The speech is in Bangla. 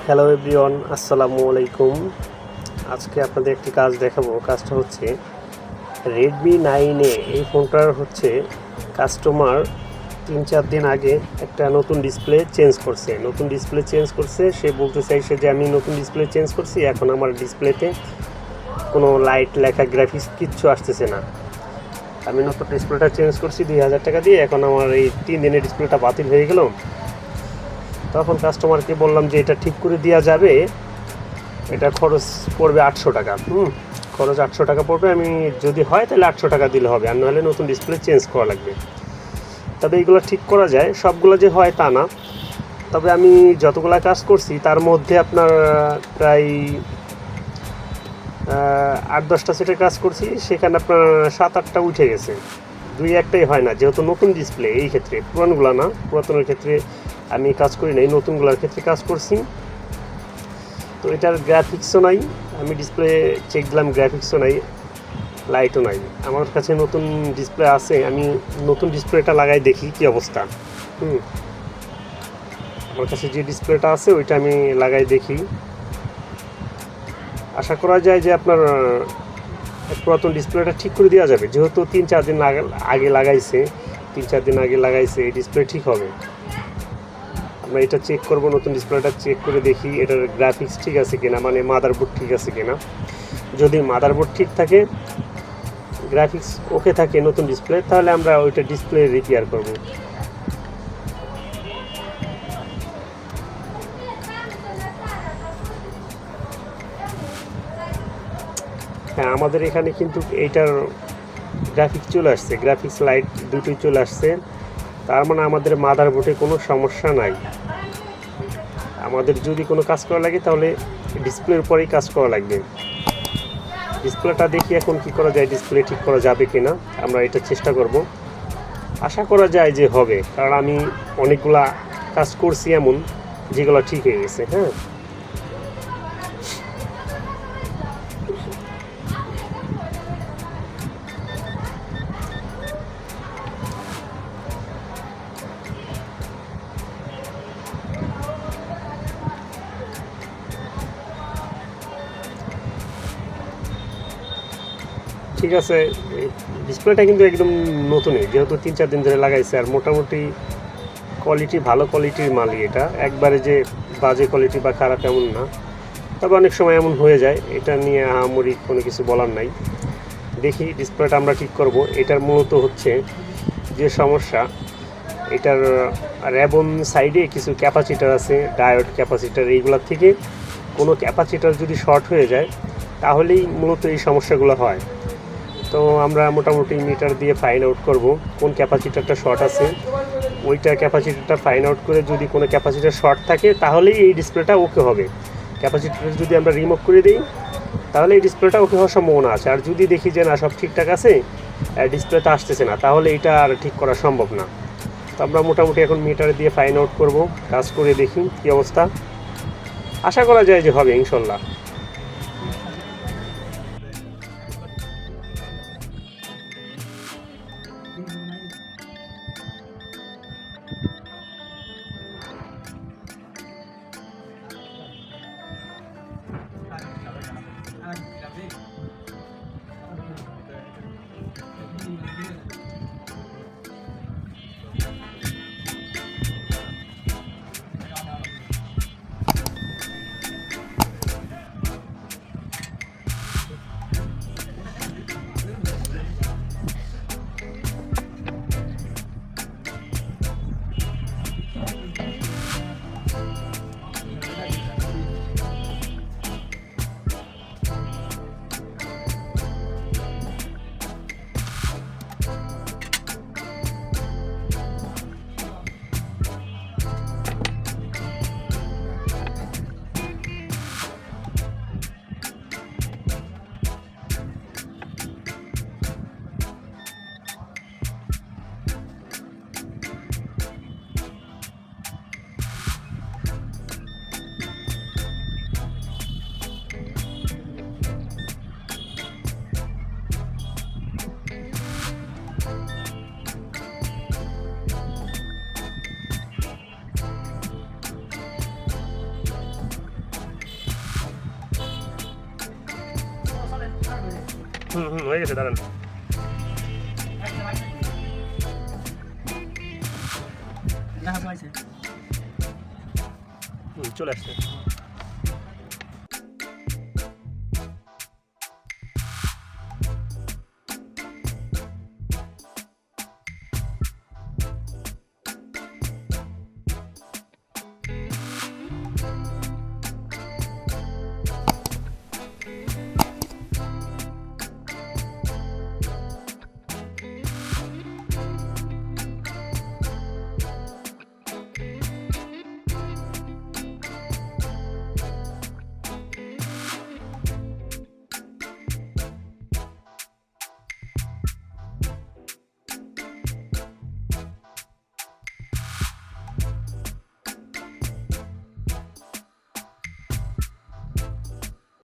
হ্যালো এভরিওয়ান, আসসালামু আলাইকুম। আজকে আপনাদের একটি কাজ দেখাবো। কাজটা হচ্ছে রেডমি 9A। এই ফোনটার হচ্ছে কাস্টমার 3-4 দিন আগে একটা নতুন ডিসপ্লে চেঞ্জ করছে। সে বলতে চাইছে যে আমি নতুন ডিসপ্লে চেঞ্জ করছি, এখন আমার ডিসপ্লেতে কোনো লাইট লেখা গ্রাফিক্স কিচ্ছু আসতেছে না। আমি নতুন ডিসপ্লেটা চেঞ্জ করছি 2000 টাকা দিয়ে, এখন আমার এই 3 দিনের ডিসপ্লেটা বাতিল হয়ে গেল। তখন কাস্টমারকে বললাম যে এটা ঠিক করে দেওয়া যাবে, এটা খরচ পড়বে 800 টাকা। খরচ 800 টাকা পড়বে, আমি যদি হয় তাহলে 800 টাকা দিলে হবে, আর নাহলে নতুন ডিসপ্লে চেঞ্জ করা লাগবে। তবে এইগুলো ঠিক করা যায়, সবগুলো যে হয় তা না। তবে আমি যতগুলো কাজ করছি তার মধ্যে আপনার প্রায় 8-10টা সেটের কাজ করছি, সেখানে আপনার 7-8টা উঠে গেছে, 2-1টাই হয় না, যেহেতু নতুন ডিসপ্লে। এই ক্ষেত্রে পুরানগুলো না, পুরাতনের ক্ষেত্রে আমি কাজ করি নাই, নতুনগুলোর ক্ষেত্রে কাজ করছি। তো এটার গ্রাফিক্সও নাই, আমি ডিসপ্লে চেক দিলাম, গ্রাফিক্সও নাই, লাইটও নাই। আমার কাছে নতুন ডিসপ্লে আছে, আমি নতুন ডিসপ্লেটা লাগাই দেখি কি অবস্থা। আমার কাছে যে ডিসপ্লেটা আছে ওইটা আমি লাগাই দেখি। আশা করা যায় যে আপনার পুরাতন ডিসপ্লেটা ঠিক করে দেওয়া যাবে, যেহেতু 3-4 দিন আগে লাগাইছে, এই ডিসপ্লে ঠিক হবে। আমরা এটা চেক করব, নতুন ডিসপ্লেটা চেক করে দেখি এটার গ্রাফিক্স ঠিক আছে কিনা, মানে মাদারবোর্ড ঠিক আছে কিনা। যদি মাদারবোর্ড ঠিক থাকে, গ্রাফিক্স ওকে থাকে নতুন ডিসপ্লে, তাহলে আমরা ওইটা ডিসপ্লে রিপেয়ার করব। হ্যাঁ, আমাদের এখানে কিন্তু এইটার গ্রাফিক্স চলে আসছে, গ্রাফিক্স লাইট দুটোই চলে আসছে। তার মানে আমাদের মাদারবোর্ডে কোনো সমস্যা নাই। আমাদের যদি কোনো কাজ করা লাগে তাহলে ডিসপ্লের উপরেই কাজ করা লাগবে। ডিসপ্লেটা দেখি এখন কি করা যায়, ডিসপ্লে ঠিক করা যাবে কিনা, আমরা এটা চেষ্টা করব। আশা করা যায় যে হবে, কারণ আমি অনেকগুলা কাজ করছি এমন যেগুলো ঠিক হয়ে গেছে। হ্যাঁ, ঠিক আছে। ডিসপ্লেটা কিন্তু একদম নতুনই, যেহেতু 3-4 দিন ধরে লাগাইছে, আর মোটামুটি কোয়ালিটি ভালো কোয়ালিটির মালই। এটা একবারে যে বাজে কোয়ালিটি বা খারাপ এমন না, তবে অনেক সময় এমন হয়ে যায়, এটা নিয়ে আহামরি কোনো কিছু বলার নাই। দেখি ডিসপ্লেটা আমরা ঠিক করব। এটার মূলত হচ্ছে যে সমস্যা, এটার র্যাবন সাইডে কিছু ক্যাপাসিটার আছে, ডায়োড ক্যাপাসিটার, এইগুলোর থেকে কোনো ক্যাপাসিটার যদি শর্ট হয়ে যায় তাহলেই মূলত এই সমস্যাগুলো হয়। তো আমরা মোটামুটি মিটার দিয়ে ফাইন্ড আউট করব কোন ক্যাপাসিটারটা শর্ট আছে, ওইটা ক্যাপাসিটারটা ফাইন্ড আউট করে যদি কোনো ক্যাপাসিটার শর্ট থাকে তাহলেই এই ডিসপ্লেটা ওকে হবে। ক্যাপাসিটার যদি আমরা রিমুভ করে দিই তাহলে এই ডিসপ্লেটা ওকে হওয়ার সম্ভাবনা আছে। আর যদি দেখি যে না, সব ঠিকঠাক আছে, ডিসপ্লেটা আসতেছে না, তাহলে এটা আর ঠিক করা সম্ভব না। তো আমরা মোটামুটি এখন মিটার দিয়ে ফাইন্ড আউট করব, কাজ করে দেখি কী অবস্থা। আশা করা যায় যে হবে ইনশাল্লাহ। হয়ে গেছে, দাঁড়ান। চলে আসছে।